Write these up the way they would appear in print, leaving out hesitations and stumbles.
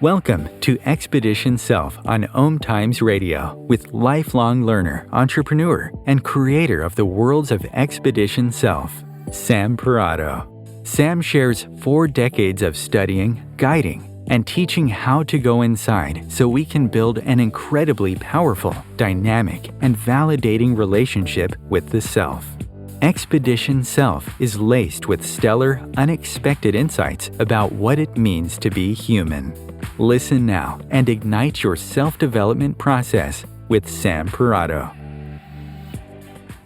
Welcome to Expedition Self on Om Times Radio with lifelong learner, entrepreneur, and creator of the worlds of Expedition Self, Sam Parado. Sam shares 4 decades of studying, guiding, and teaching how to go inside so we can build an incredibly powerful, dynamic, and validating relationship with the self. Expedition Self is laced with stellar, unexpected insights about what it means to be human. Listen now and ignite your self-development process with Sam Parado.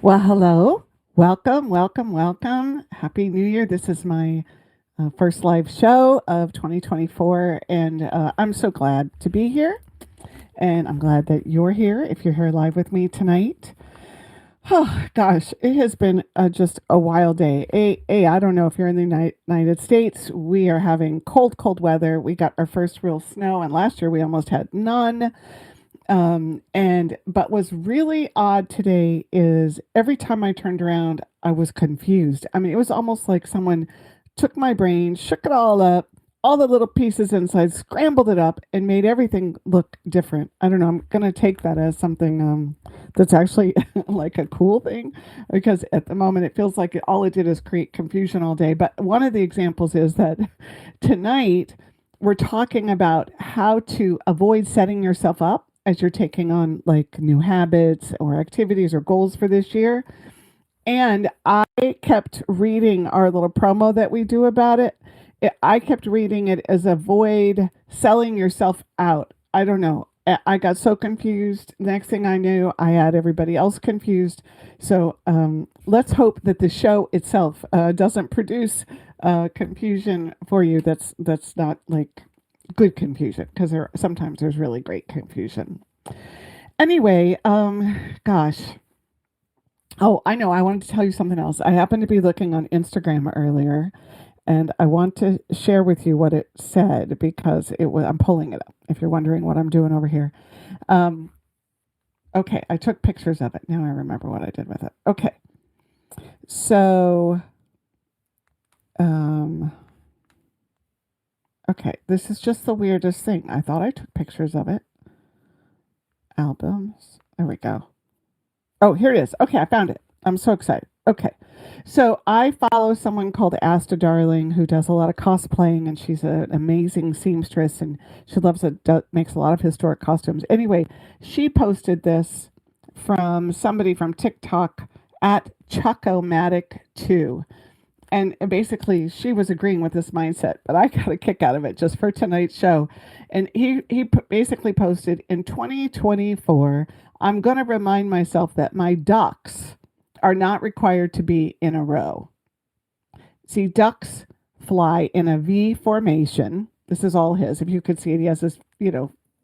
Well, hello. Welcome. Happy New Year. This is my first live show of 2024, and I'm so glad to be here. And I'm glad that you're here if you're here live with me tonight. Oh, gosh, it has been just a wild day. I don't know if you're in the United States. We are having cold weather. We got our first real snow, and last year we almost had none. But what's really odd today is every time I turned around, I was confused. I mean, it was almost like someone took my brain, shook it all up, all the little pieces inside, scrambled it up, and made everything look different. I don't know. I'm going to take that as something that's actually like a cool thing, because at the moment it feels like all it did is create confusion all day. But one of the examples is that tonight we're talking about how to avoid setting yourself up as you're taking on like new habits or activities or goals for this year. And I kept reading our little promo that we do about it. I kept reading it as avoid selling yourself out. I don't know. I got so confused. Next thing I knew, I had everybody else confused. So let's hope that the show itself doesn't produce confusion for you. That's not like good confusion, because sometimes there's really great confusion. Anyway, gosh. Oh, I know. I wanted to tell you something else. I happened to be looking on Instagram earlier, and I want to share with you what it said, because I'm pulling it up, if you're wondering what I'm doing over here. Okay, I took pictures of it. Now I remember what I did with it. Okay. So, okay, this is just the weirdest thing. I thought I took pictures of it. Albums. There we go. Oh, here it is. Okay, I found it. I'm so excited. Okay. So I follow someone called Asta Darling, who does a lot of cosplaying, and she's an amazing seamstress, and she makes a lot of historic costumes. Anyway, she posted this from somebody from TikTok at Chuckomatic2. And basically, she was agreeing with this mindset, but I got a kick out of it just for tonight's show. And he basically posted, in 2024, I'm going to remind myself that my ducks are not required to be in a row. See, ducks fly in a V formation. This is all his. If you could see it, he has this,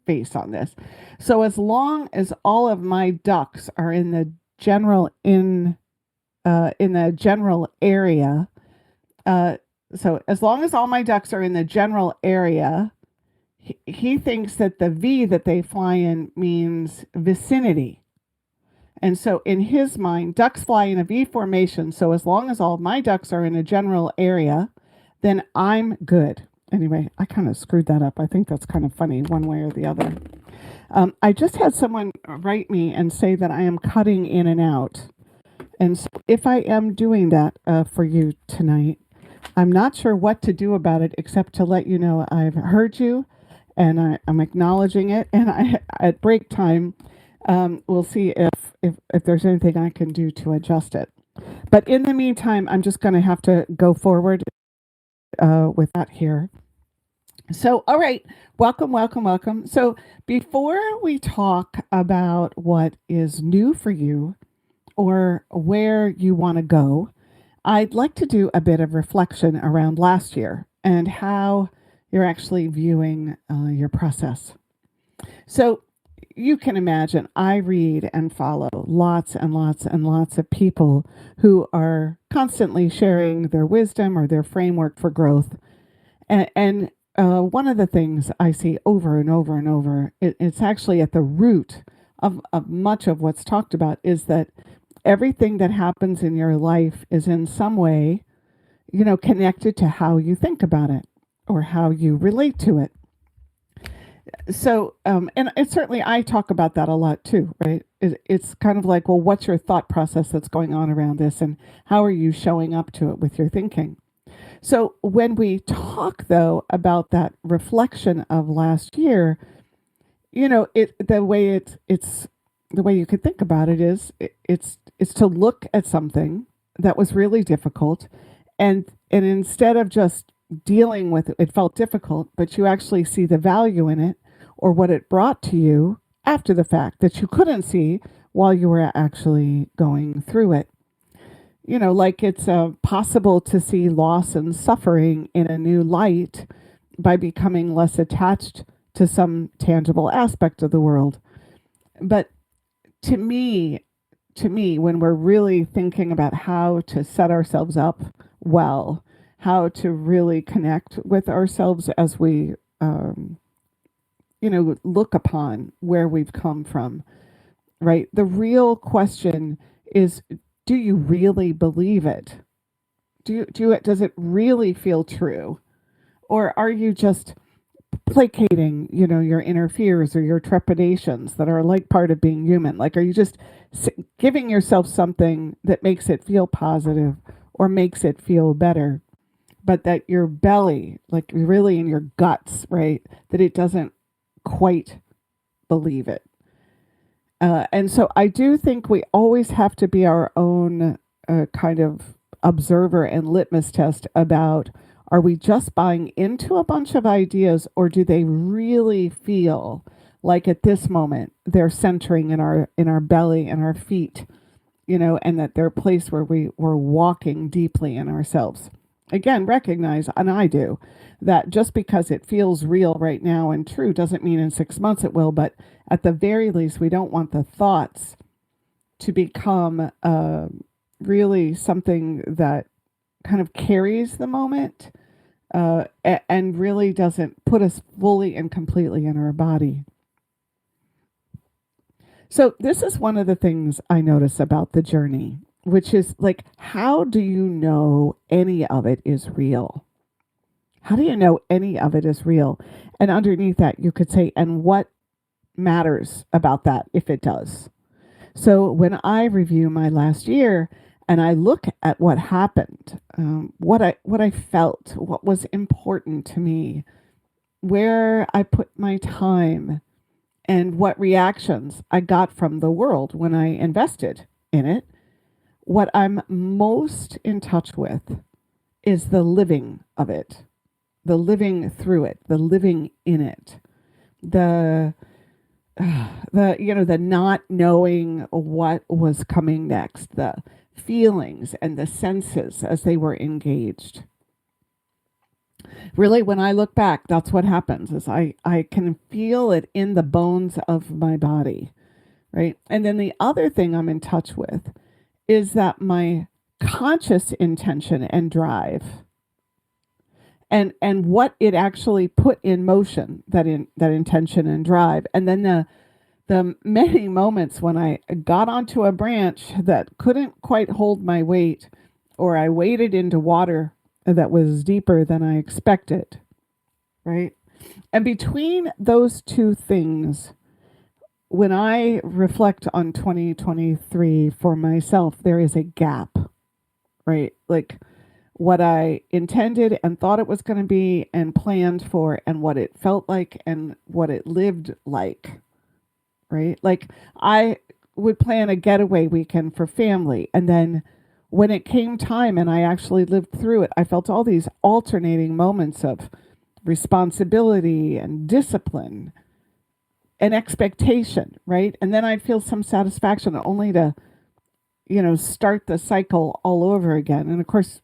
face on this. So as long as all of my ducks are in the general area, so as long as all my ducks are in the general area, he thinks that the V that they fly in means vicinity. And so in his mind, ducks fly in a V formation. So as long as all of my ducks are in a general area, then I'm good. Anyway, I kind of screwed that up. I think that's kind of funny one way or the other. I just had someone write me and say that I am cutting in and out. And so if I am doing that for you tonight, I'm not sure what to do about it, except to let you know I've heard you, and I'm acknowledging it. And at break time, we'll see if there's anything I can do to adjust it. But in the meantime, I'm just going to have to go forward with that here. So, all right, welcome. So before we talk about what is new for you or where you want to go, I'd like to do a bit of reflection around last year and how you're actually viewing your process. So you can imagine I read and follow lots and lots and lots of people who are constantly sharing their wisdom or their framework for growth. And one of the things I see over and over and over, it's actually at the root of much of what's talked about, is that everything that happens in your life is in some way, connected to how you think about it or how you relate to it. So, and it's certainly, I talk about that a lot too, right? It's kind of like, well, what's your thought process that's going on around this, and how are you showing up to it with your thinking? So, when we talk though about that reflection of last year, the way it's the way you could think about it is it's to look at something that was really difficult, and instead of just dealing with it, it felt difficult, but you actually see the value in it or what it brought to you after the fact that you couldn't see while you were actually going through it. Like it's possible to see loss and suffering in a new light by becoming less attached to some tangible aspect of the world. But to me, when we're really thinking about how to set ourselves up well, how to really connect with ourselves as we, look upon where we've come from, right? The real question is, do you really believe it? Does it really feel true? Or are you just placating, your inner fears or your trepidations that are like part of being human? Like, are you just giving yourself something that makes it feel positive or makes it feel better, but that your belly, like really in your guts, right, that it doesn't quite believe it? And so I do think we always have to be our own kind of observer and litmus test about, are we just buying into a bunch of ideas, or do they really feel like at this moment they're centering in our belly and our feet, and that they're a place where we're walking deeply in ourselves? Again, recognize, and I do, that just because it feels real right now and true doesn't mean in 6 months it will, but at the very least, we don't want the thoughts to become really something that kind of carries the moment and really doesn't put us fully and completely in our body. So this is one of the things I notice about the journey, which is like, how do you know any of it is real? How do you know any of it is real? And underneath that, you could say, and what matters about that if it does? So when I review my last year and I look at what happened, what I felt, what was important to me, where I put my time, and what reactions I got from the world when I invested in it, what I'm most in touch with is the living of it, the living through it, the living in it, the the not knowing what was coming next, the feelings and the senses as they were engaged. Really, when I look back, that's what happens, is I can feel it in the bones of my body, right? And then the other thing I'm in touch with is that my conscious intention and drive, and what it actually put in motion, that intention and drive, and then the many moments when I got onto a branch that couldn't quite hold my weight, or I waded into water that was deeper than I expected, right? And between those two things, when I reflect on 2023 for myself, there is a gap, right? Like what I intended and thought it was going to be and planned for, and what it felt like and what it lived like, right? Like I would plan a getaway weekend for family, and then when it came time and I actually lived through it, I felt all these alternating moments of responsibility and discipline and expectation, right? And then I'd feel some satisfaction only to, start the cycle all over again. And of course,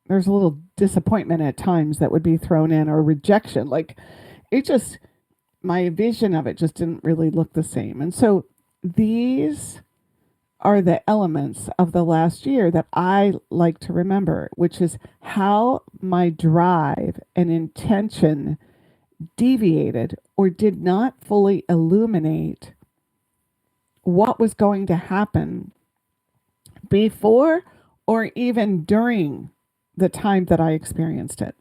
there's a little disappointment at times that would be thrown in, or rejection. Like it just, my vision of it just didn't really look the same. And so these are the elements of the last year that I like to remember, which is how my drive and intention deviated or did not fully illuminate what was going to happen before or even during the time that I experienced it.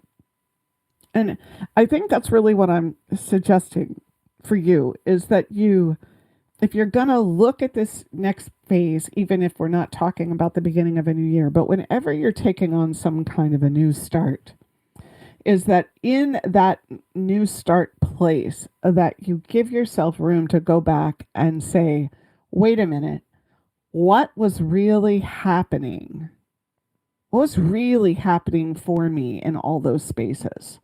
And I think that's really what I'm suggesting for you is that if you're going to look at this next phase, even if we're not talking about the beginning of a new year, but whenever you're taking on some kind of a new start, is that in that new start place, that you give yourself room to go back and say, wait a minute, what was really happening? What was really happening for me in all those spaces?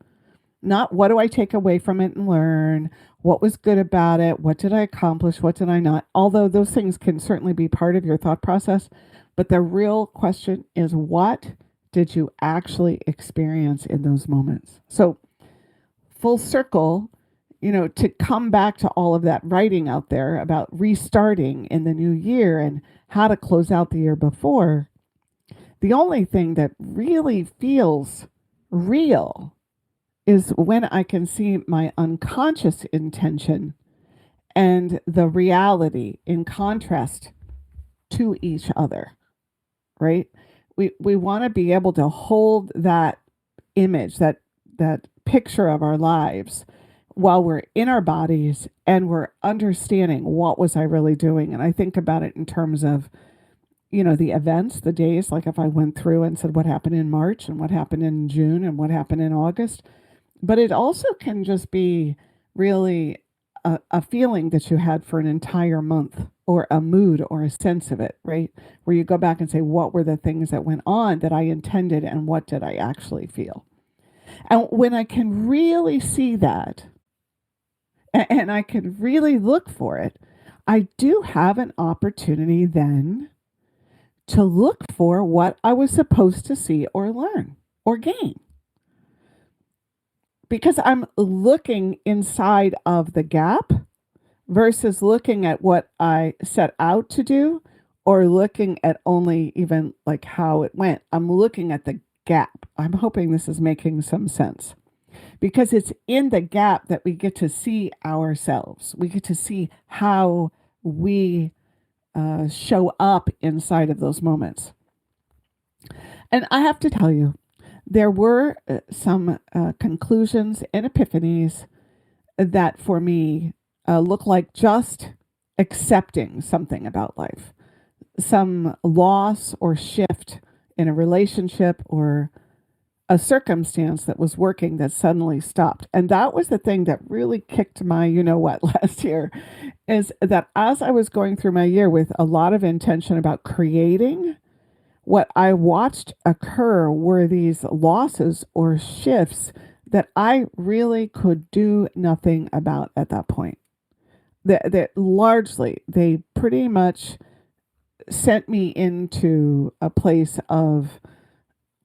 Not what do I take away from it and learn? What was good about it? What did I accomplish? What did I not? Although those things can certainly be part of your thought process. But the real question is, what did you actually experience in those moments? So full circle, to come back to all of that writing out there about restarting in the new year and how to close out the year before, the only thing that really feels real is when I can see my unconscious intention and the reality in contrast to each other, right? We want to be able to hold that image, that picture of our lives while we're in our bodies and we're understanding what was I really doing. And I think about it in terms of, the events, the days, like if I went through and said what happened in March and what happened in June and what happened in August. But it also can just be really a feeling that you had for an entire month, or a mood or a sense of it, right? Where you go back and say, what were the things that went on that I intended and what did I actually feel? And when I can really see that and I can really look for it, I do have an opportunity then to look for what I was supposed to see or learn or gain. Because I'm looking inside of the gap versus looking at what I set out to do or looking at only even like how it went. I'm looking at the gap. I'm hoping this is making some sense because it's in the gap that we get to see ourselves. We get to see how we show up inside of those moments. And I have to tell you, there were some conclusions and epiphanies that for me look like just accepting something about life, some loss or shift in a relationship or a circumstance that was working that suddenly stopped. And that was the thing that really kicked my you-know-what last year, is that as I was going through my year with a lot of intention about creating, what I watched occur were these losses or shifts that I really could do nothing about at that point. That largely, they pretty much sent me into a place of,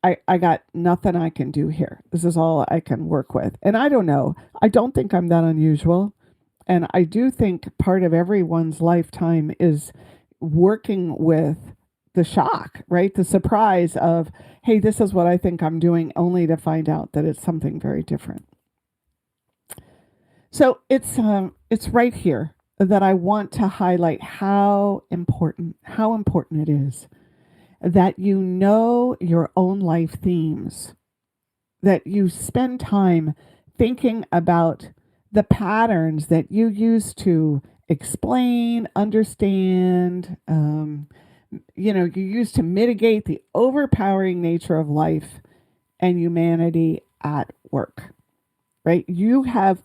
I got nothing I can do here. This is all I can work with. And I don't know. I don't think I'm that unusual. And I do think part of everyone's lifetime is working with the shock, right? The surprise of, hey, this is what I think I'm doing, only to find out that it's something very different. So it's right here that I want to highlight how important it is that you know your own life themes, that you spend time thinking about the patterns that you use to explain, understand, you use to mitigate the overpowering nature of life and humanity at work, right? You have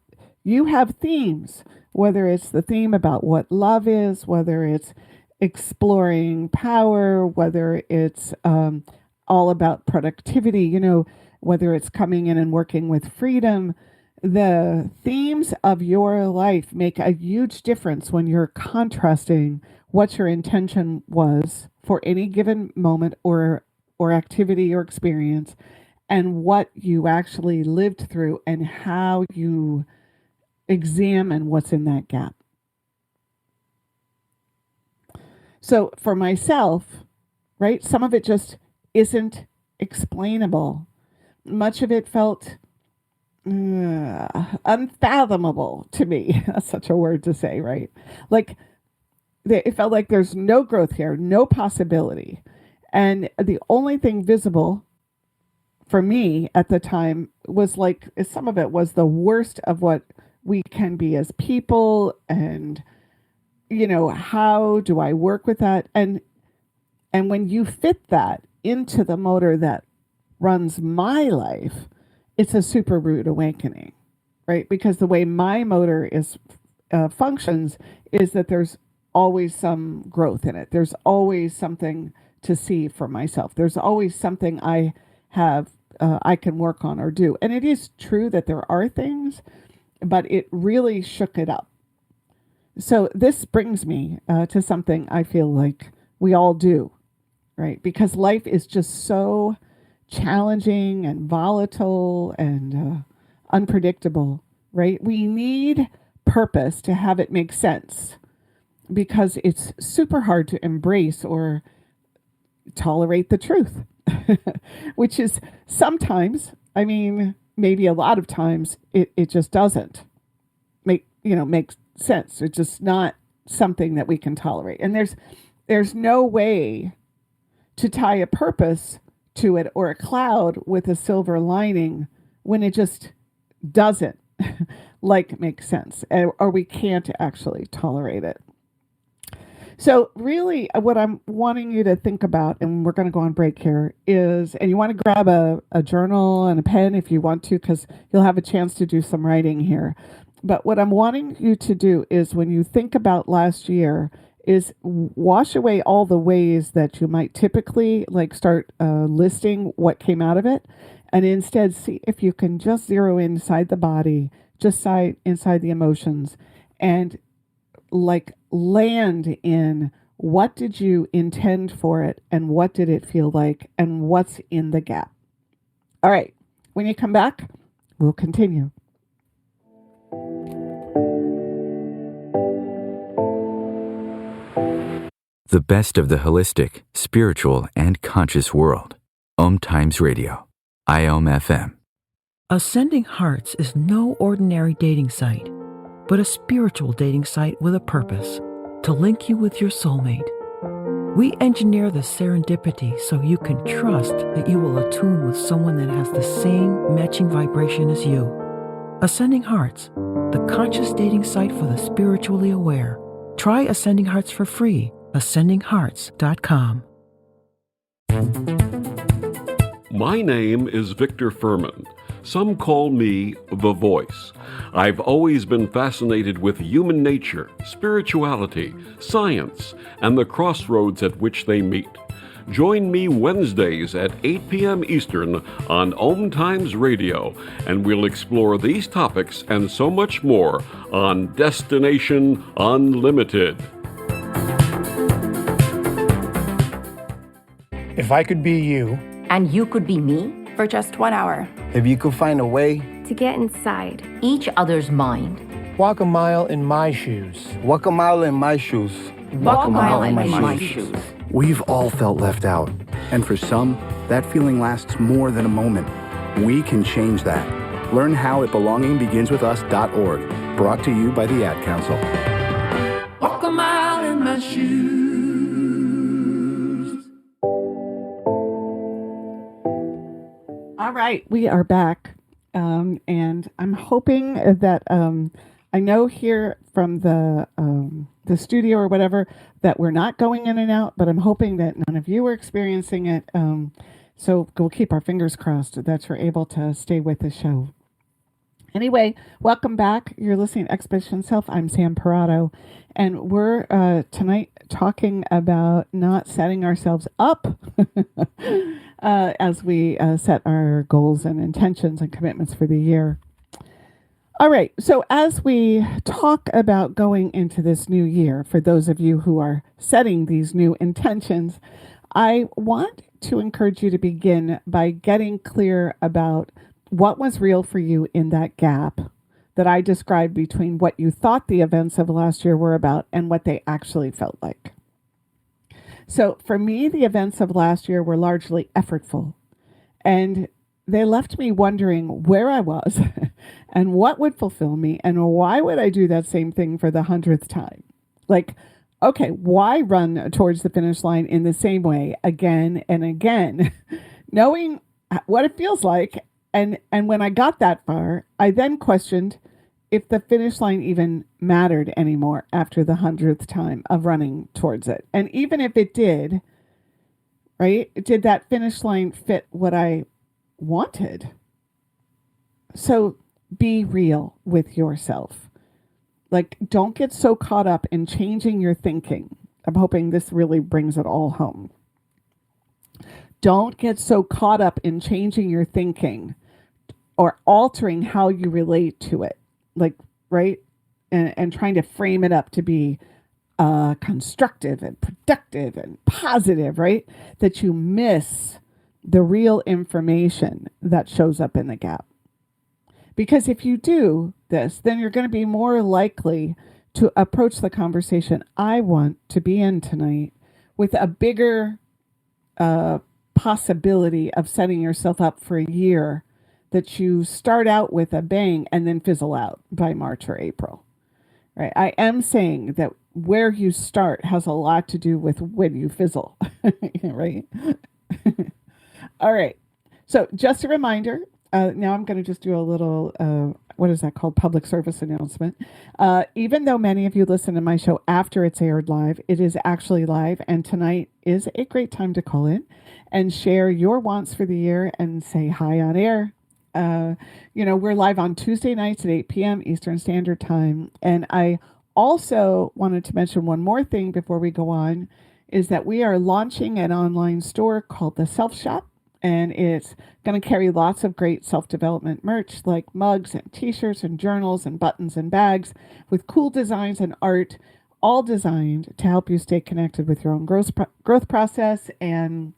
themes, whether it's the theme about what love is, whether it's exploring power, whether it's all about productivity, whether it's coming in and working with freedom. The themes of your life make a huge difference when you're contrasting what your intention was for any given moment or activity or experience and what you actually lived through and how you examine what's in that gap. So for myself, right, some of it just isn't explainable. Much of it felt unfathomable to me. That's such a word to say, right? Like it felt like there's no growth here, no possibility. And the only thing visible for me at the time was like some of it was the worst of what we can be as people, and how do I work with that? And when you fit that into the motor that runs my life, it's a super rude awakening, right? Because the way my motor is functions is that there's always some growth in it. There's always something to see for myself. There's always something I can work on or do. And it is true that there are things, but it really shook it up. So this brings me to something I feel like we all do, right? Because life is just so challenging and volatile and unpredictable, right? We need purpose to have it make sense, because it's super hard to embrace or tolerate the truth, which is sometimes, maybe a lot of times, it just doesn't make sense. It's just not something that we can tolerate. And there's no way to tie a purpose to it or a cloud with a silver lining when it just doesn't make sense, or we can't actually tolerate it. So really what I'm wanting you to think about, and we're going to go on break here, is, and you want to grab a journal and a pen if you want to, because you'll have a chance to do some writing here. But what I'm wanting you to do is, when you think about last year, is wash away all the ways that you might typically start listing what came out of it, and instead see if you can just zero inside the body, just inside the emotions, and land in what did you intend for it, and what did it feel like, and what's in the gap. All right, when you come back, we'll continue. The best of the holistic, spiritual, and conscious world. Om Times Radio. IOM FM. Ascending Hearts is no ordinary dating site, but a spiritual dating site with a purpose, to link you with your soulmate. We engineer the serendipity so you can trust that you will attune with someone that has the same matching vibration as you. Ascending Hearts, the conscious dating site for the spiritually aware. Try Ascending Hearts for free. AscendingHearts.com. My name is Victor Furman. Some call me The Voice. I've always been fascinated with human nature, spirituality, science, and the crossroads at which they meet. Join me Wednesdays at 8 p.m. Eastern on Om Times Radio, and we'll explore these topics and so much more on Destination Unlimited. If I could be you, and you could be me, for just 1 hour. If you could find a way to get inside each other's mind, walk a mile in my shoes. Walk a mile in my shoes. Walk a mile in my shoes. We've all felt left out, and for some, that feeling lasts more than a moment. We can change that. Learn how at belongingbeginswithus.org. Brought to you by the Ad Council. Walk a mile in my shoes. All right, we are back, and I'm hoping that I know here from the studio or whatever that we're not going in and out, but I'm hoping that none of you are experiencing it. So we'll keep our fingers crossed that you're able to stay with the show. Anyway, welcome back. You're listening to Expedition Self. I'm Sam Parado, and we're tonight talking about not setting ourselves up as we set our goals and intentions and commitments for the year. All right, so as we talk about going into this new year, for those of you who are setting these new intentions, I want to encourage you to begin by getting clear about what was real for you in that gap that I described between what you thought the events of last year were about and what they actually felt like. So for me, the events of last year were largely effortful, and they left me wondering where I was and what would fulfill me and why would I do that same thing for the 100th time? Like, Okay, why run towards the finish line in the same way again and again, knowing what it feels like? And when I got that far, I then questioned if the finish line even mattered anymore after the 100th time of running towards it. And even if it did, right, did that finish line fit what I wanted? So be real with yourself. Like, don't get so caught up in changing your thinking. I'm hoping this really brings it all home. Don't get so caught up in changing your thinking or altering how you relate to it. Like, right? And trying to frame it up to be constructive and productive and positive, right? That you miss the real information that shows up in the gap. Because if you do this, then you're going to be more likely to approach the conversation I want to be in tonight with a bigger possibility of setting yourself up for a year that you start out with a bang and then fizzle out by March or April. Right? I am saying that where you start has a lot to do with when you fizzle, right? All right. So just a reminder, now I'm going to just do a little, what is that called? Public service announcement. Even though many of you listen to my show after it's aired live, it is actually live. And tonight is a great time to call in and share your wants for the year and say hi on air. We're live on Tuesday nights at 8 p.m. Eastern Standard Time. And I also wanted to mention one more thing before we go on, is that we are launching an online store called the Self Shop. And it's going to carry lots of great self-development merch like mugs and t-shirts and journals and buttons and bags with cool designs and art, all designed to help you stay connected with your own growth process and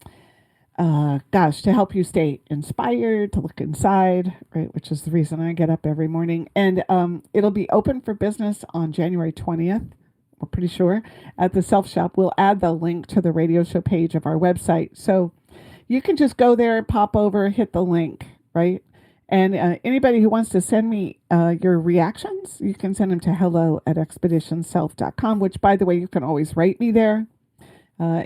to help you stay inspired, to look inside, right? Which is the reason I get up every morning. And it'll be open for business on January 20th. We're pretty sure at the Self Shop. We'll add the link to the radio show page of our website. So you can just go there, pop over, hit the link, right? And anybody who wants to send me your reactions, you can send them to hello@expeditionself.com, which, by the way, you can always write me there.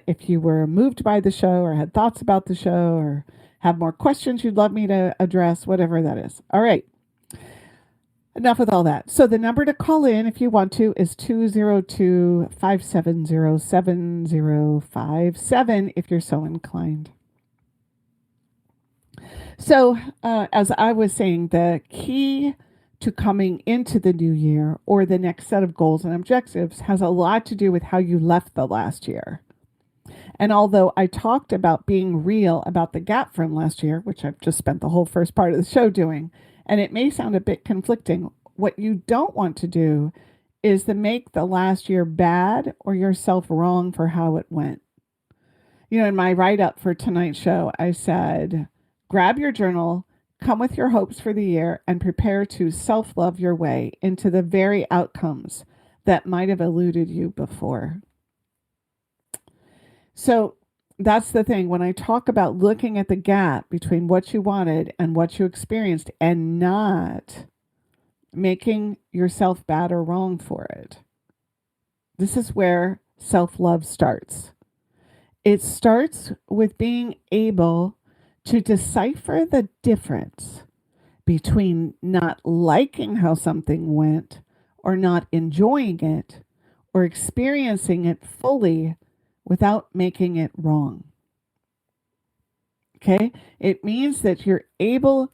If you were moved by the show or had thoughts about the show or have more questions you'd love me to address, whatever that is. All right. Enough with all that. So the number to call in if you want to is 202-570-7057 if you're so inclined. So as I was saying, the key to coming into the new year or the next set of goals and objectives has a lot to do with how you left the last year. And although I talked about being real about the gap from last year, which I've just spent the whole first part of the show doing, and it may sound a bit conflicting, what you don't want to do is to make the last year bad or yourself wrong for how it went. In my write-up for tonight's show, I said, grab your journal, come with your hopes for the year, and prepare to self-love your way into the very outcomes that might have eluded you before. So that's the thing. When I talk about looking at the gap between what you wanted and what you experienced and not making yourself bad or wrong for it, this is where self-love starts. It starts with being able to decipher the difference between not liking how something went or not enjoying it or experiencing it fully without making it wrong. Okay? It means that you're able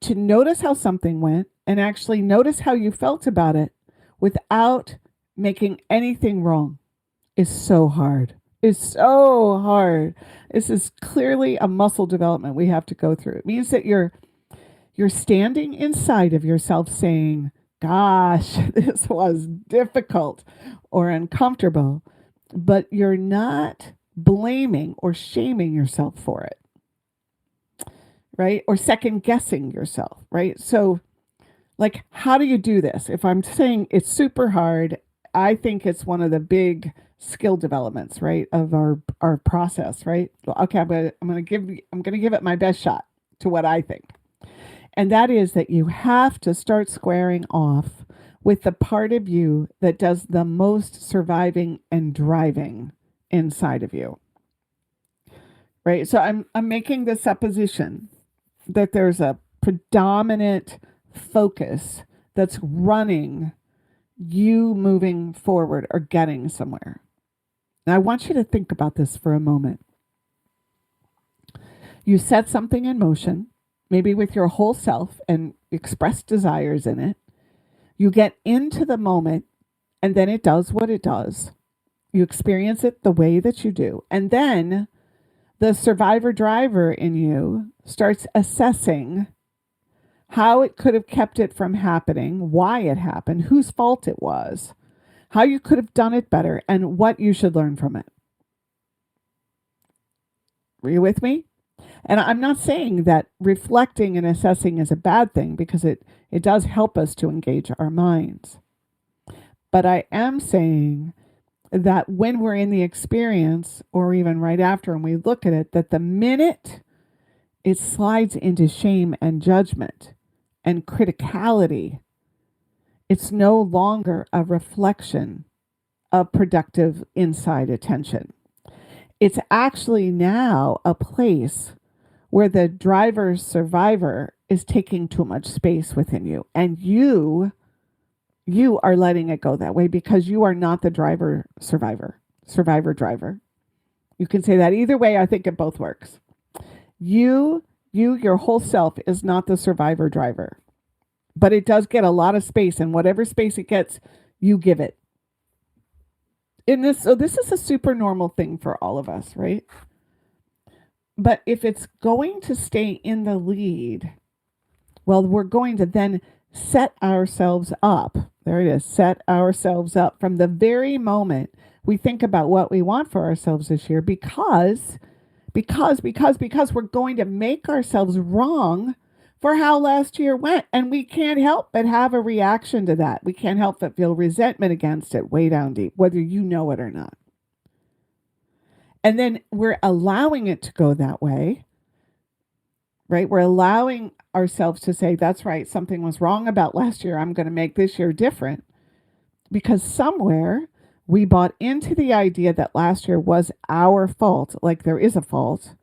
to notice how something went and actually notice how you felt about it without making anything wrong. Is so hard. It's so hard. This is clearly a muscle development we have to go through. It means that you're standing inside of yourself saying, gosh, this was difficult or uncomfortable, but you're not blaming or shaming yourself for it, right? Or second guessing yourself, right? So, like, how do you do this? If I'm saying it's super hard, I think it's one of the big skill developments, right, of our process, right? Okay, I'm gonna give it my best shot to what I think, and that is that you have to start squaring off with the part of you that does the most surviving and driving inside of you. Right? So I'm making the supposition that there's a predominant focus that's running you moving forward or getting somewhere. Now I want you to think about this for a moment. You set something in motion, maybe with your whole self, and express desires in it. You get into the moment, and then it does what it does. You experience it the way that you do. And then the survivor driver in you starts assessing how it could have kept it from happening, why it happened, whose fault it was, how you could have done it better, and what you should learn from it. Were you with me? And I'm not saying that reflecting and assessing is a bad thing, because it does help us to engage our minds. But I am saying that when we're in the experience, or even right after, and we look at it, that the minute it slides into shame and judgment and criticality, it's no longer a reflection of productive inside attention. It's actually now a place where the driver survivor is taking too much space within you, and you are letting it go that way because you are not the driver survivor driver. You can say that either way. I think it both works. Your whole self is not the survivor driver, but it does get a lot of space, and whatever space it gets, you give it. So this is a super normal thing for all of us, right? But if it's going to stay in the lead, well, we're going to then set ourselves up. There it is. Set ourselves up from the very moment we think about what we want for ourselves this year, because we're going to make ourselves wrong for how last year went. And we can't help but have a reaction to that. We can't help but feel resentment against it way down deep, whether you know it or not. And then we're allowing it to go that way, right? We're allowing ourselves to say, that's right, something was wrong about last year. I'm going to make this year different. Because somewhere we bought into the idea that last year was our fault, like there is a fault,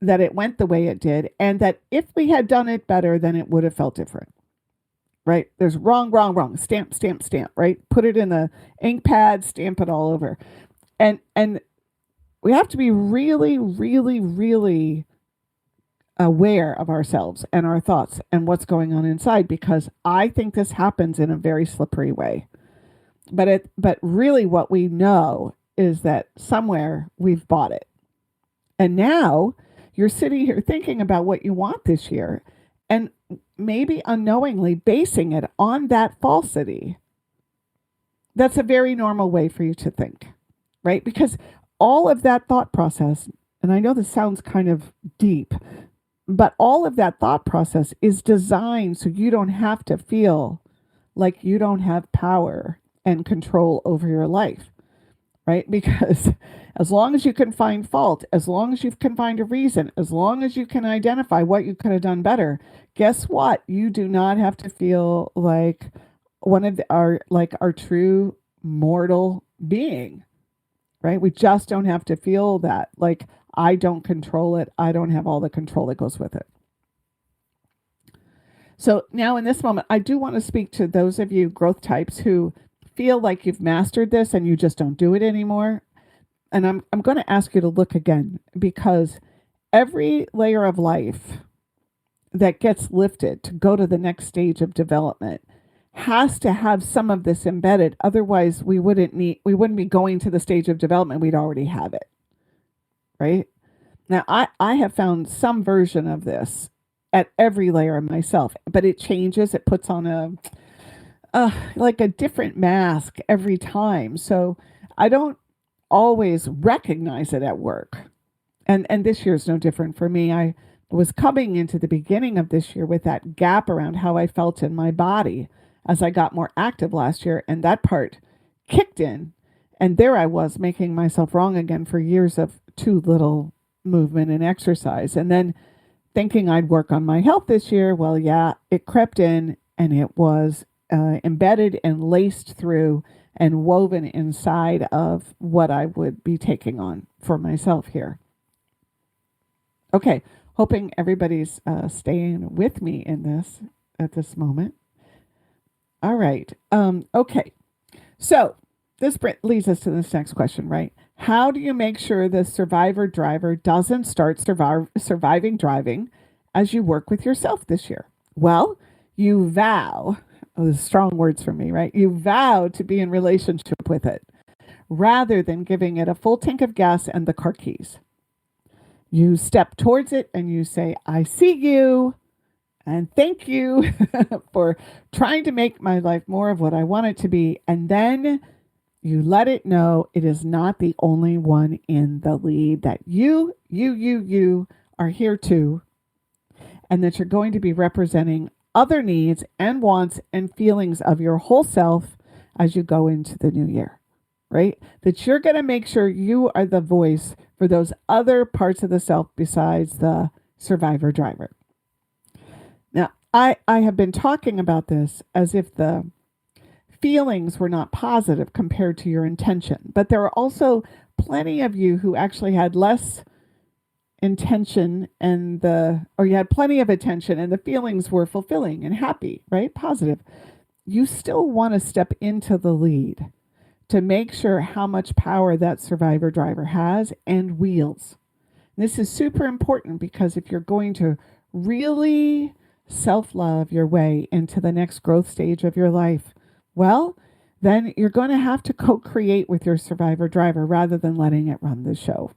that it went the way it did, and that if we had done it better, then it would have felt different, right? There's wrong, stamp, right? Put it in the ink pad, stamp it all over. And we have to be really, really, really aware of ourselves and our thoughts and what's going on inside, because I think this happens in a very slippery way. But really what we know is that somewhere we've bought it. And now you're sitting here thinking about what you want this year, and maybe unknowingly basing it on that falsity. That's a very normal way for you to think, right? Because all of that thought process, and I know this sounds kind of deep, but all of that thought process is designed so you don't have to feel like you don't have power and control over your life, right? Because as long as you can find fault, as long as you can find a reason, as long as you can identify what you could have done better, guess what? You do not have to feel like our true mortal being, right? We just don't have to feel that. Like, I don't control it. I don't have all the control that goes with it. So now in this moment, I do want to speak to those of you growth types who feel like you've mastered this and you just don't do it anymore. And I'm going to ask you to look again, because every layer of life that gets lifted to go to the next stage of development has to have some of this embedded. Otherwise, we wouldn't be going to the stage of development. We'd already have it. Right? Now, I have found some version of this at every layer of myself, but it changes. It puts on a different mask every time. So I don't always recognize it at work. And this year is no different for me. I was coming into the beginning of this year with that gap around how I felt in my body as I got more active last year, and that part kicked in. And there I was making myself wrong again for years of too little movement and exercise. And then thinking I'd work on my health this year, well, yeah, it crept in and it was embedded and laced through and woven inside of what I would be taking on for myself here. Okay, hoping everybody's staying with me in this at this moment. All right. Okay. So this leads us to this next question, right? How do you make sure the survivor driver doesn't start surviving driving as you work with yourself this year? Well, you vow, strong words from me, right? You vow to be in relationship with it rather than giving it a full tank of gas and the car keys. You step towards it and you say, I see you. And thank you for trying to make my life more of what I want it to be. And then you let it know it is not the only one in the lead, that you are here too. And that you're going to be representing other needs and wants and feelings of your whole self as you go into the new year, right? That you're going to make sure you are the voice for those other parts of the self besides the survivor driver. Now, I have been talking about this as if the feelings were not positive compared to your intention, but there are also plenty of you who actually had less intention or you had plenty of attention and the feelings were fulfilling and happy, right? Positive. You still want to step into the lead to make sure how much power that survivor driver has and wields. This is super important because if you're going to really self-love your way into the next growth stage of your life, well, then you're going to have to co-create with your survivor driver rather than letting it run the show.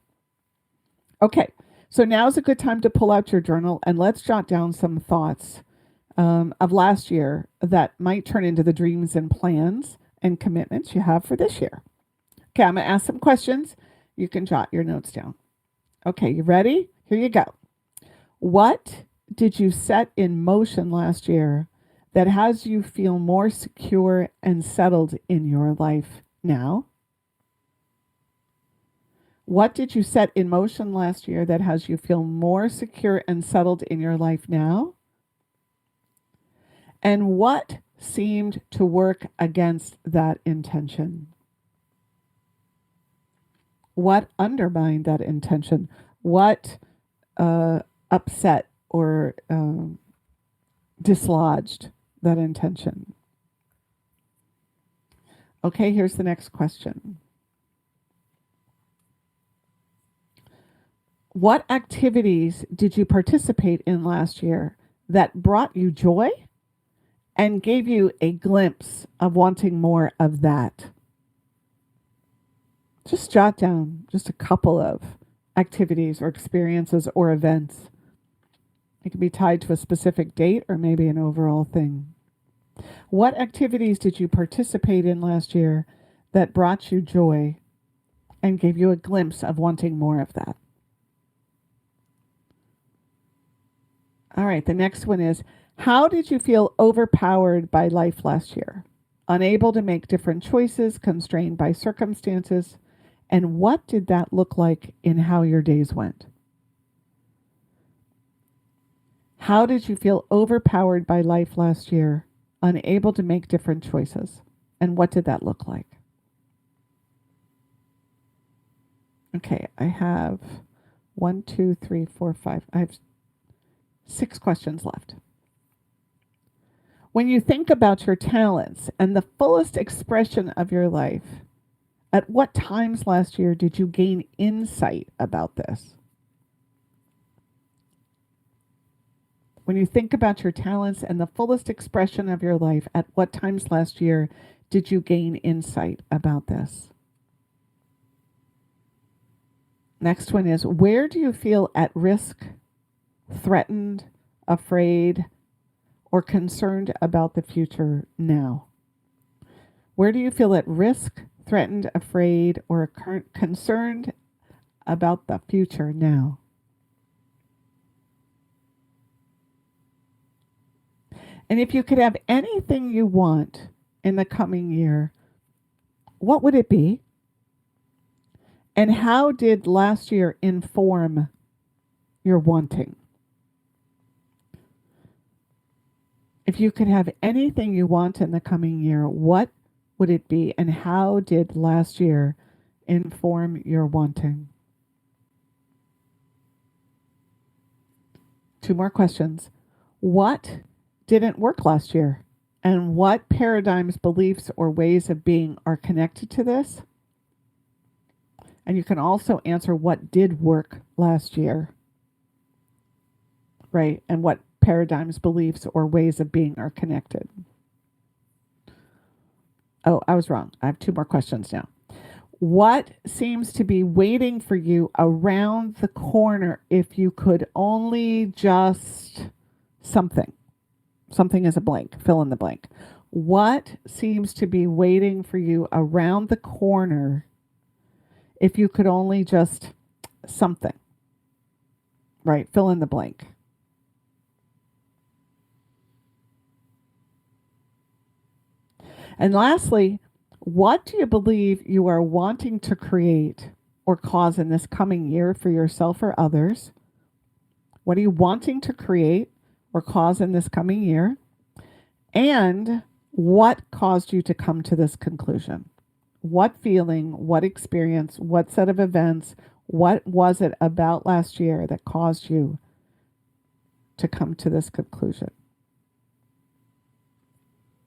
Okay, so now is a good time to pull out your journal and let's jot down some thoughts of last year that might turn into the dreams and plans and commitments you have for this year. Okay, I'm going to ask some questions. You can jot your notes down. Okay, you ready? Here you go. What did you set in motion last year that has you feel more secure and settled in your life now? What did you set in motion last year that has you feel more secure and settled in your life now? And what seemed to work against that intention? What undermined that intention? What upset or dislodged that intention? Okay, here's the next question. What activities did you participate in last year that brought you joy and gave you a glimpse of wanting more of that? Just jot down just a couple of activities or experiences or events. It can be tied to a specific date or maybe an overall thing. What activities did you participate in last year that brought you joy and gave you a glimpse of wanting more of that? All right, the next one is, how did you feel overpowered by life last year? Unable to make different choices, constrained by circumstances, and what did that look like in how your days went? How did you feel overpowered by life last year, unable to make different choices, and what did that look like? Okay, I have 1, 2, 3, 4, 5. I have 6 questions left. When you think about your talents and the fullest expression of your life, at what times last year did you gain insight about this? When you think about your talents and the fullest expression of your life, at what times last year did you gain insight about this? Next one is, where do you feel at risk, threatened, afraid, or concerned about the future now? Where do you feel at risk, threatened, afraid, or concerned about the future now? And if you could have anything you want in the coming year, what would it be? And how did last year inform your wanting? If you could have anything you want in the coming year, what would it be, and how did last year inform your wanting? 2 more questions. What didn't work last year? And what paradigms, beliefs, or ways of being are connected to this? And you can also answer what did work last year, right? And what paradigms, beliefs, or ways of being are connected. Oh, I was wrong. I have 2 more questions now. What seems to be waiting for you around the corner if you could only just something? Something is a blank. Fill in the blank. What seems to be waiting for you around the corner if you could only just something? Right. Fill in the blank. And lastly, what do you believe you are wanting to create or cause in this coming year for yourself or others? What are you wanting to create or cause in this coming year? And what caused you to come to this conclusion? What feeling, what experience, what set of events, what was it about last year that caused you to come to this conclusion?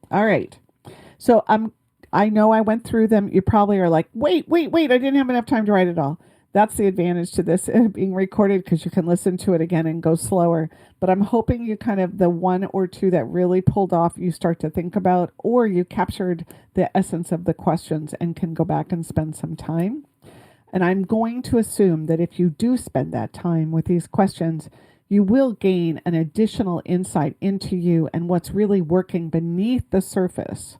All right. So I know I went through them. You probably are like, wait, I didn't have enough time to write it all. That's the advantage to this being recorded, because you can listen to it again and go slower. But I'm hoping you kind of, the 1 or 2 that really pulled off, you start to think about, or you captured the essence of the questions and can go back and spend some time. And I'm going to assume that if you do spend that time with these questions, you will gain an additional insight into you and what's really working beneath the surface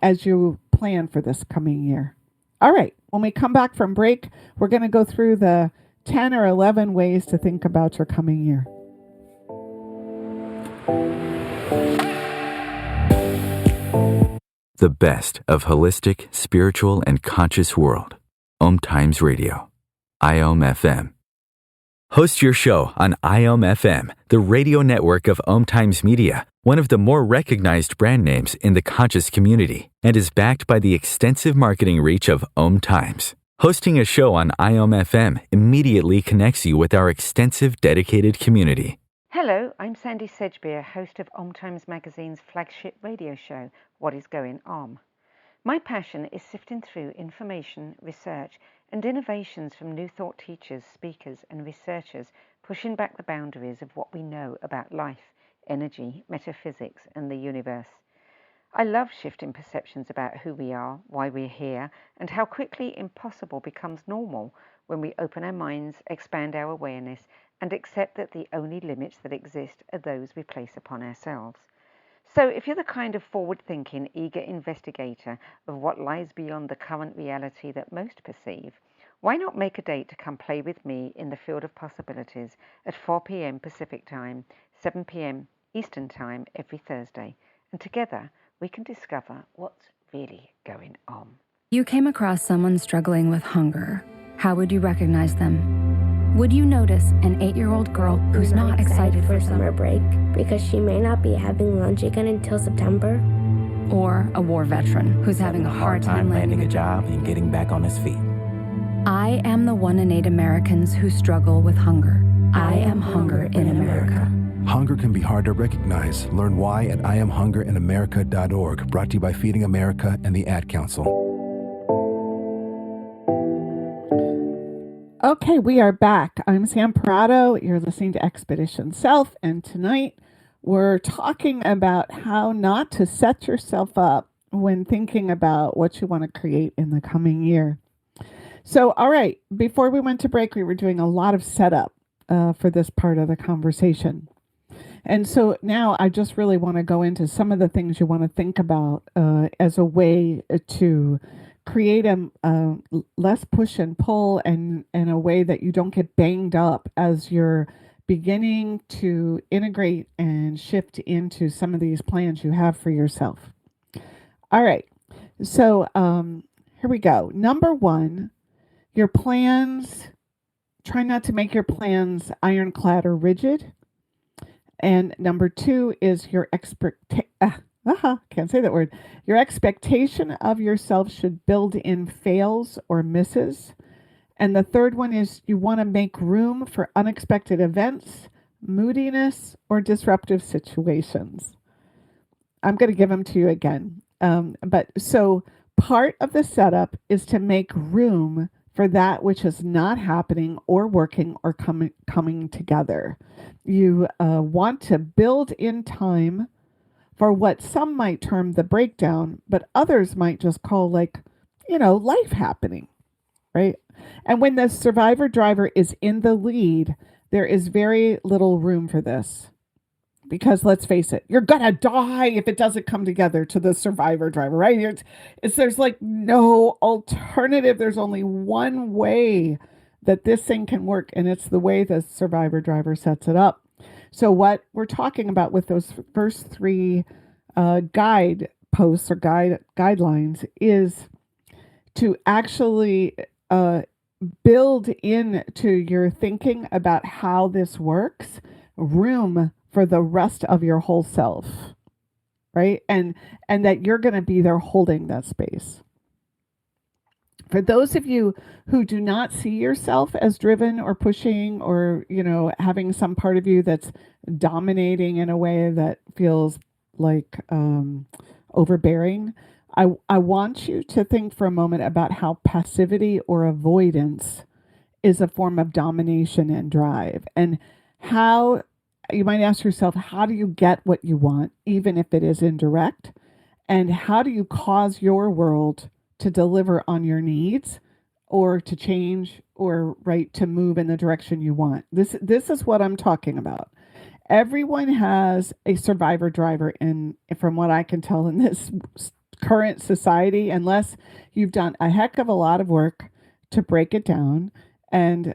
as you plan for this coming year. All right, when we come back from break, we're going to go through the 10 or 11 ways to think about your coming year. The best of holistic, spiritual, and conscious world. Om Times Radio. IOM FM. Host your show on IOM FM, the radio network of Om Times Media, one of the more recognized brand names in the conscious community, and is backed by the extensive marketing reach of Om Times. Hosting a show on IOM FM immediately connects you with our extensive dedicated community. Hello, I'm Sandy Sedgbeer, host of Om Times Magazine's flagship radio show, What is Going Om. My passion is sifting through information, research, and innovations from new thought teachers, speakers, and researchers pushing back the boundaries of what we know about life, energy, metaphysics, and the universe. I love shifting perceptions about who we are, why we're here, and how quickly impossible becomes normal when we open our minds, expand our awareness, and accept that the only limits that exist are those we place upon ourselves. So if you're the kind of forward-thinking, eager investigator of what lies beyond the current reality that most perceive, why not make a date to come play with me in the field of possibilities at 4 p.m. Pacific Time, 7 p.m. Eastern Time every Thursday, and together we can discover what's really going on. You came across someone struggling with hunger. How would you recognize them? Would you notice an 8-year-old girl who's not excited for summer break because she may not be having lunch again until September? Or a war veteran who's having a hard time landing a job and getting back on his feet? I am the 1 in 8 Americans who struggle with hunger. I am hunger in America. Hunger can be hard to recognize. Learn why at IamHungerInAmerica.org. Brought to you by Feeding America and the Ad Council. Okay, we are back. I'm Sam Parado. You're listening to Expedition Self, and tonight we're talking about how not to set yourself up when thinking about what you want to create in the coming year. So, all right, before we went to break, we were doing a lot of setup for this part of the conversation. And so now I just really want to go into some of the things you want to think about as a way to create a less push and pull, and in a way that you don't get banged up as you're beginning to integrate and shift into some of these plans you have for yourself. All right, so here we go. Number 1, your plans, try not to make your plans ironclad or rigid. And number 2 is your can't say that word. Your expectation of yourself should build in fails or misses. And the third one is you want to make room for unexpected events, moodiness, or disruptive situations. I'm going to give them to you again. But so part of the setup is to make room for that which is not happening or working or coming together. You want to build in time for what some might term the breakdown, but others might just call life happening, right? And when the survivor driver is in the lead, there is very little room for this. Because let's face it, you're going to die if it doesn't come together to the survivor driver, right? There's no alternative. There's only one way that this thing can work, and it's the way the survivor driver sets it up. So what we're talking about with those first 3 guideposts or guidelines is to actually build into your thinking about how this works, room for the rest of your whole self, right? And that you're going to be there holding that space. For those of you who do not see yourself as driven or pushing or, having some part of you that's dominating in a way that feels like overbearing, I want you to think for a moment about how passivity or avoidance is a form of domination and drive, and how you might ask yourself, how do you get what you want, even if it is indirect? And how do you cause your world to deliver on your needs or to change or to move in the direction you want? This is what I'm talking about. Everyone has a survivor driver from what I can tell in this current society, unless you've done a heck of a lot of work to break it down. And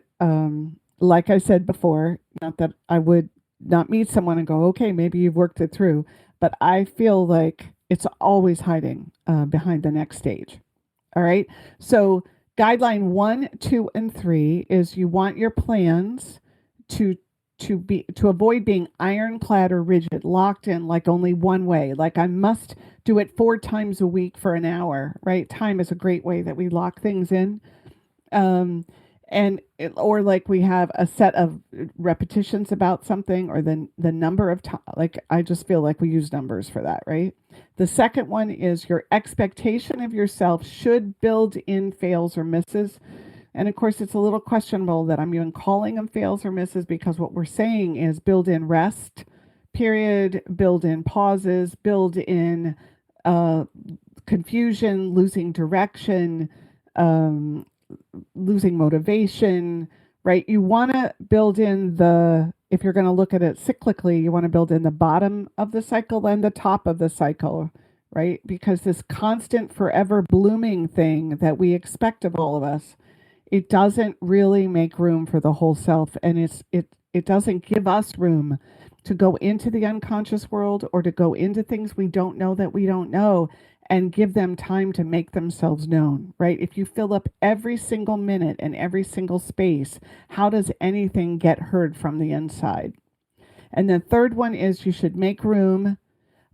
like I said before, not that I would not meet someone and go, okay, maybe you've worked it through, but I feel like it's always hiding behind the next stage. All right. So guideline 1, 2, and 3 is you want your plans to avoid being ironclad or rigid, locked in like only one way. Like I must do it 4 times a week for an hour, right? Time is a great way that we lock things in. Or like we have a set of repetitions about something, or the number of times. I just feel like we use numbers for that, right? The second one is your expectation of yourself should build in fails or misses. And of course, it's a little questionable that I'm even calling them fails or misses, because what we're saying is build in rest, period, build in pauses, build in confusion, losing direction, losing motivation, right? You want to build in if you're going to look at it cyclically, you want to build in the bottom of the cycle and the top of the cycle, right? Because this constant forever blooming thing that we expect of all of us, it doesn't really make room for the whole self. And it doesn't give us room to go into the unconscious world or to go into things we don't know that we don't know, and give them time to make themselves known, right? If you fill up every single minute and every single space, how does anything get heard from the inside? And the third one is you should make room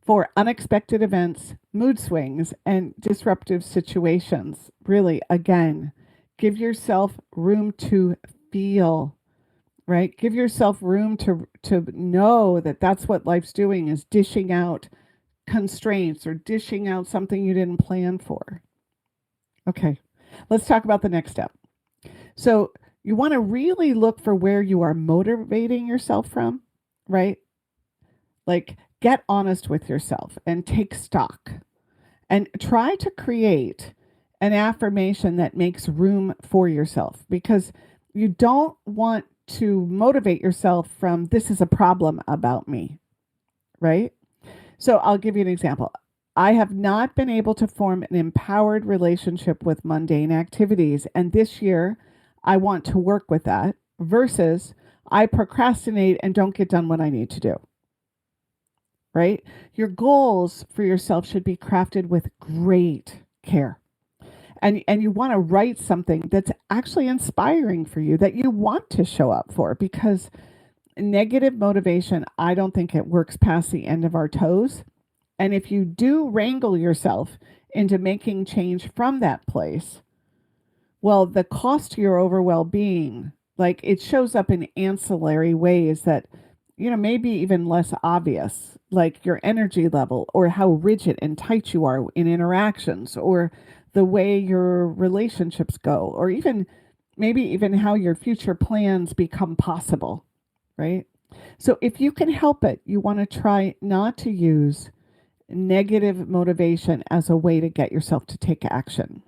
for unexpected events, mood swings, and disruptive situations. Really, again, give yourself room to feel, right? Give yourself room to know that that's what life's doing, is dishing out constraints or dishing out something you didn't plan for. Okay, let's talk about the next step. So you want to really look for where you are motivating yourself from, right? Like, get honest with yourself and take stock and try to create an affirmation that makes room for yourself, because you don't want to motivate yourself from this is a problem about me, right? So I'll give you an example. I have not been able to form an empowered relationship with mundane activities. And this year, I want to work with that, versus I procrastinate and don't get done what I need to do. Right? Your goals for yourself should be crafted with great care. And you want to write something that's actually inspiring for you, that you want to show up for, because Negative motivation, I don't think it works past the end of our toes. And if you do wrangle yourself into making change from that place, well, the cost to your overall well-being, like it shows up in ancillary ways that, maybe even less obvious, like your energy level or how rigid and tight you are in interactions or the way your relationships go, or maybe even how your future plans become possible, right? So if you can help it, you want to try not to use negative motivation as a way to get yourself to take action.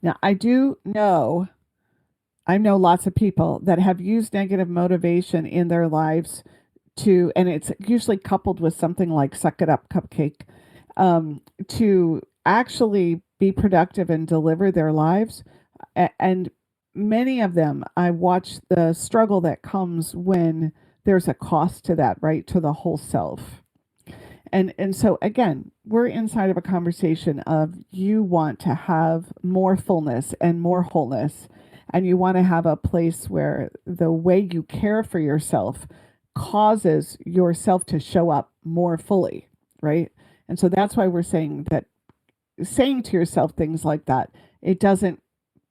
Now, I know lots of people that have used negative motivation in their lives and it's usually coupled with something like suck it up cupcake, to actually be productive and deliver their lives. And many of them, I watch the struggle that comes when there's a cost to that, right? To the whole self. And so again, we're inside of a conversation of you want to have more fullness and more wholeness, and you want to have a place where the way you care for yourself causes yourself to show up more fully, right? And so that's why we're saying to yourself things like that, it doesn't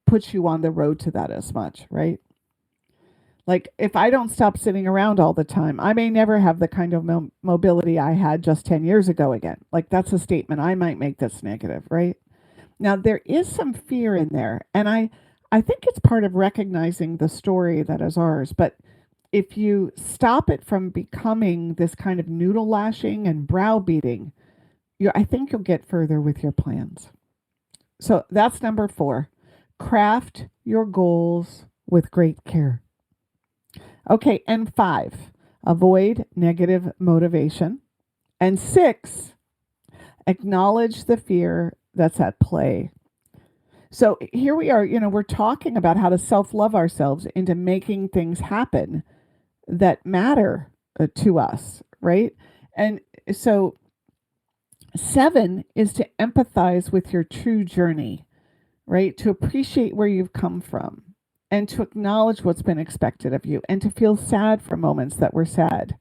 put you on the road to that as much, right? Like if I don't stop sitting around all the time, I may never have the kind of mobility I had just 10 years ago again. Like that's a statement I might make that's negative, right? Now there is some fear in there, and I think it's part of recognizing the story that is ours, but if you stop it from becoming this kind of noodle lashing and browbeating, I think you'll get further with your plans. So that's number 4. Craft your goals with great care. Okay, and 5, avoid negative motivation. And 6, acknowledge the fear that's at play. So here we are, we're talking about how to self-love ourselves into making things happen that matter to us, right? And so 7 is to empathize with your true journey, right? To appreciate where you've come from and to acknowledge what's been expected of you and to feel sad for moments that were sad.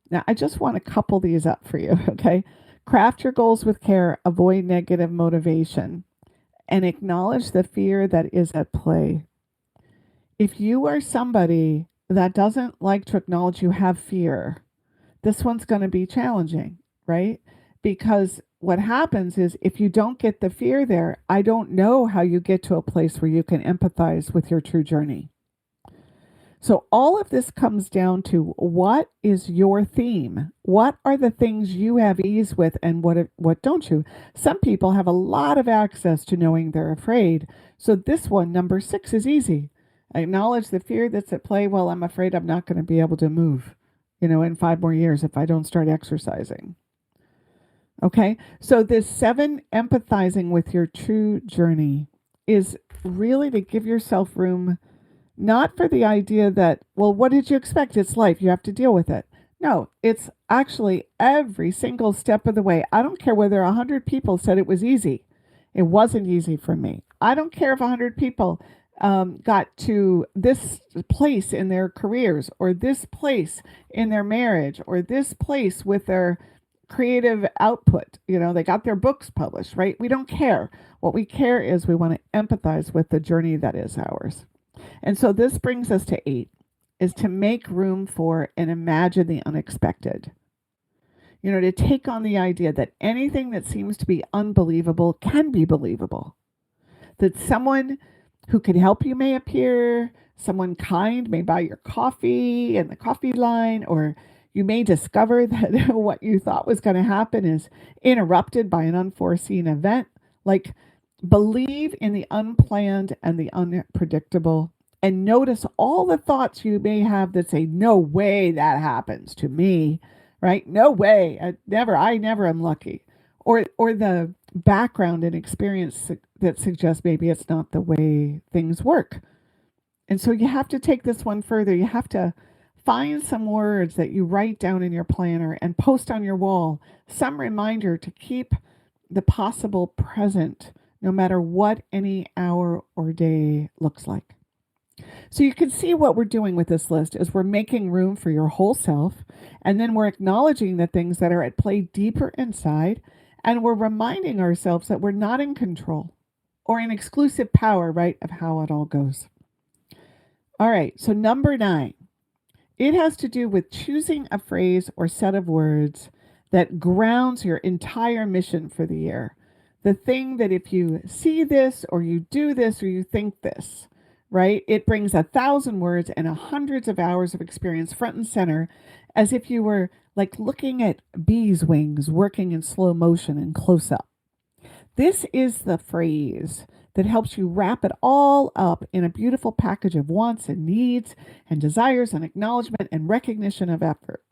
Now, I just want to couple these up for you, okay? Craft your goals with care, avoid negative motivation, and acknowledge the fear that is at play. If you are somebody that doesn't like to acknowledge you have fear, this one's going to be challenging, right? Because what happens is if you don't get the fear there, I don't know how you get to a place where you can empathize with your true journey. So all of this comes down to what is your theme? What are the things you have ease with and what don't you? Some people have a lot of access to knowing they're afraid. So this one, number 6, is easy. Acknowledge the fear that's at play. Well, I'm afraid I'm not going to be able to move, in 5 more years if I don't start exercising. Okay, so this 7, empathizing with your true journey, is really to give yourself room, not for the idea that, well, what did you expect? It's life. You have to deal with it. No, it's actually every single step of the way. I don't care whether 100 people said it was easy. It wasn't easy for me. I don't care if 100 people got to this place in their careers or this place in their marriage or this place with their creative output. They got their books published, right? We don't care. What we care is we want to empathize with the journey that is ours. And so this brings us to 8, is to make room for and imagine the unexpected. To take on the idea that anything that seems to be unbelievable can be believable. That someone who can help you may appear, someone kind may buy your coffee in the coffee line, or you may discover that what you thought was going to happen is interrupted by an unforeseen event. Like, believe in the unplanned and the unpredictable, and notice all the thoughts you may have that say, no way that happens to me, right? No way, I never am lucky. Or the background and experience that suggests maybe it's not the way things work. And so you have to take this one further. You have to find some words that you write down in your planner and post on your wall, some reminder to keep the possible present no matter what any hour or day looks like. So you can see what we're doing with this list is we're making room for your whole self, and then we're acknowledging the things that are at play deeper inside, and we're reminding ourselves that we're not in control or in exclusive power, right, of how it all goes. All right, so number 9, it has to do with choosing a phrase or set of words that grounds your entire mission for the year. The thing that if you see this or you do this or you think this, right, it brings 1,000 words and hundreds of hours of experience front and center, as if you were like looking at bees' wings working in slow motion and close up. This is the phrase that helps you wrap it all up in a beautiful package of wants and needs and desires and acknowledgement and recognition of effort.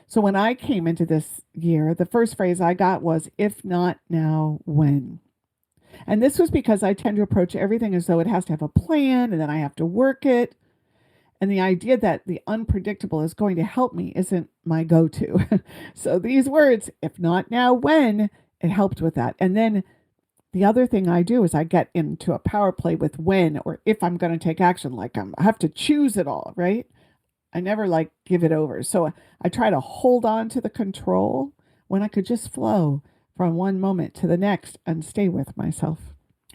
So when I came into this year, the first phrase I got was, if not now, when? And this was because I tend to approach everything as though it has to have a plan and then I have to work it. And the idea that the unpredictable is going to help me isn't my go-to. So these words, if not now, when, it helped with that. And then the other thing I do is I get into a power play with when or if I'm going to take action, like I have to choose it all, right? I never like give it over. So I try to hold on to the control when I could just flow from one moment to the next and stay with myself.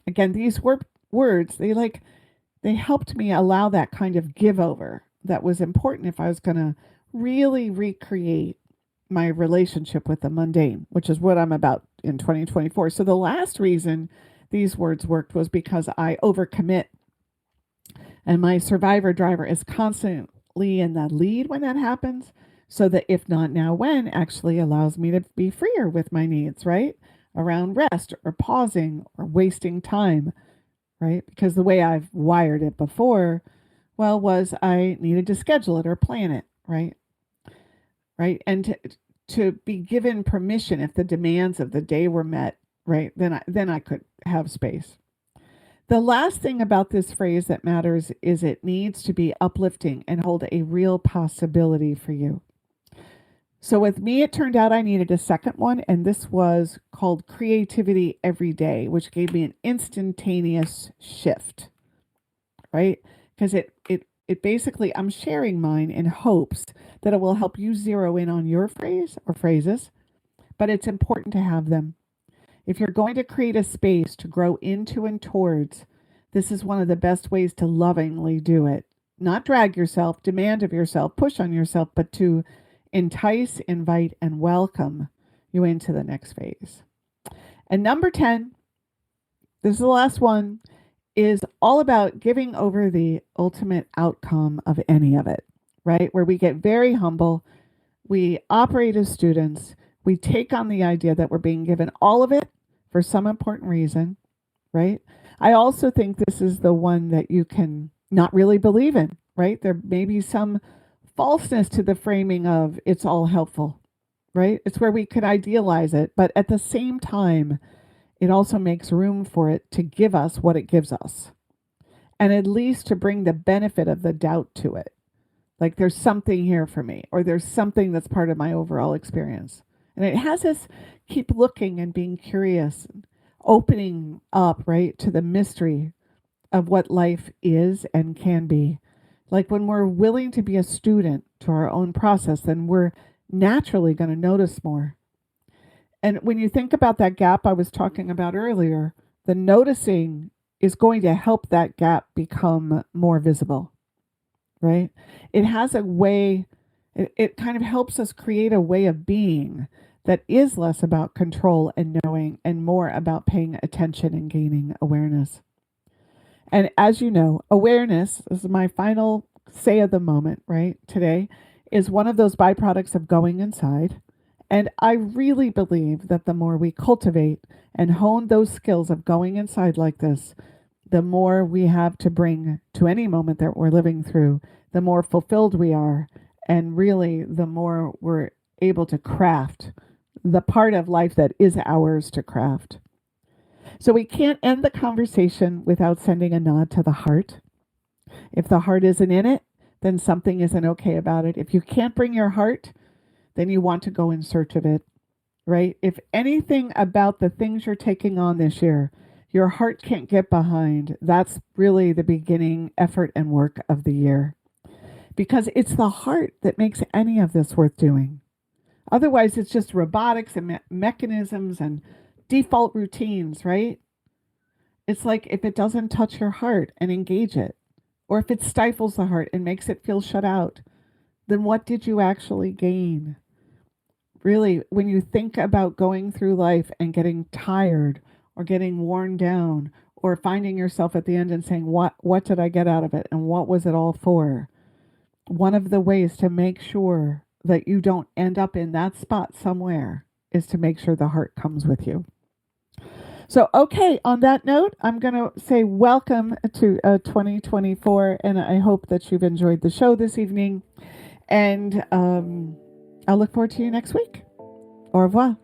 Again, these words, they helped me allow that kind of give over that was important if I was going to really recreate my relationship with the mundane, which is what I'm about in 2024. So the last reason these words worked was because I overcommit. And my survivor driver is constantly in the lead when that happens. So that if not now, when actually allows me to be freer with my needs, right? Around rest or pausing or wasting time, right? Because the way I've wired it before, well, was I needed to schedule it or plan it, right? Right. And to be given permission if the demands of the day were met, right? Then I could have space. The last thing about this phrase that matters is it needs to be uplifting and hold a real possibility for you. So with me, it turned out I needed a second one, and this was called Creativity Every Day, which gave me an instantaneous shift, right? Because it basically, I'm sharing mine in hopes that it will help you zero in on your phrase or phrases, but it's important to have them. If you're going to create a space to grow into and towards, this is one of the best ways to lovingly do it. Not drag yourself, demand of yourself, push on yourself, but to entice, invite, and welcome you into the next phase. And number 10, this is the last one, is all about giving over the ultimate outcome of any of it, right? Where we get very humble, we operate as students, we take on the idea that we're being given all of it for some important reason, right? I also think this is the one that you can not really believe in, right? There may be some falseness to the framing of it's all helpful, right? It's where we could idealize it, but at the same time, it also makes room for it to give us what it gives us. And at least to bring the benefit of the doubt to it. Like there's something here for me, or there's something that's part of my overall experience. And it has us keep looking and being curious, and opening up, right, to the mystery of what life is and can be. Like when we're willing to be a student to our own process, then we're naturally going to notice more. And when you think about that gap I was talking about earlier, the noticing is going to help that gap become more visible, right? It has a way, it kind of helps us create a way of being that is less about control and knowing and more about paying attention and gaining awareness. And as you know, awareness, this is my final say of the moment, right, today, is one of those byproducts of going inside. And I really believe that the more we cultivate and hone those skills of going inside like this, the more we have to bring to any moment that we're living through, the more fulfilled we are, and really the more we're able to craft the part of life that is ours to craft. So we can't end the conversation without sending a nod to the heart. If the heart isn't in it, then something isn't okay about it. If you can't bring your heart, then you want to go in search of it, right? If anything about the things you're taking on this year, your heart can't get behind. That's really the beginning effort and work of the year. Because it's the heart that makes any of this worth doing. Otherwise, it's just robotics and mechanisms and default routines, right? It's like if it doesn't touch your heart and engage it, or if it stifles the heart and makes it feel shut out, then what did you actually gain? Really, when you think about going through life and getting tired or getting worn down or finding yourself at the end and saying, what did I get out of it and what was it all for? One of the ways to make sure that you don't end up in that spot somewhere is to make sure the heart comes with you. So, okay, on that note, I'm going to say welcome to 2024, and I hope that you've enjoyed the show this evening. And I'll look forward to you next week. Au revoir.